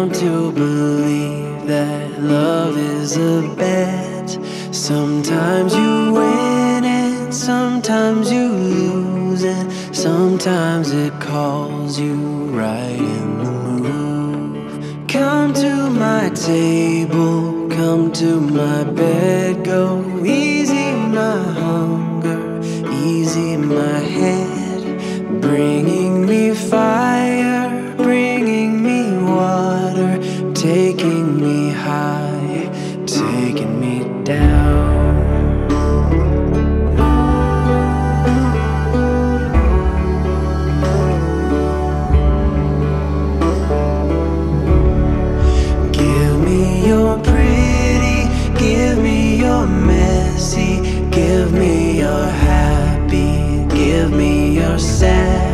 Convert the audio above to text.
come to believe that love is a bet. Sometimes you win and sometimes you lose, and sometimes it calls you right in the move. Come to my table, come to my bed, go easy my hunger, easy my head, bringing me fire, bringing me water, taking me high, taking me down. Give me your pretty, give me your messy, give me your happy, give me your sad.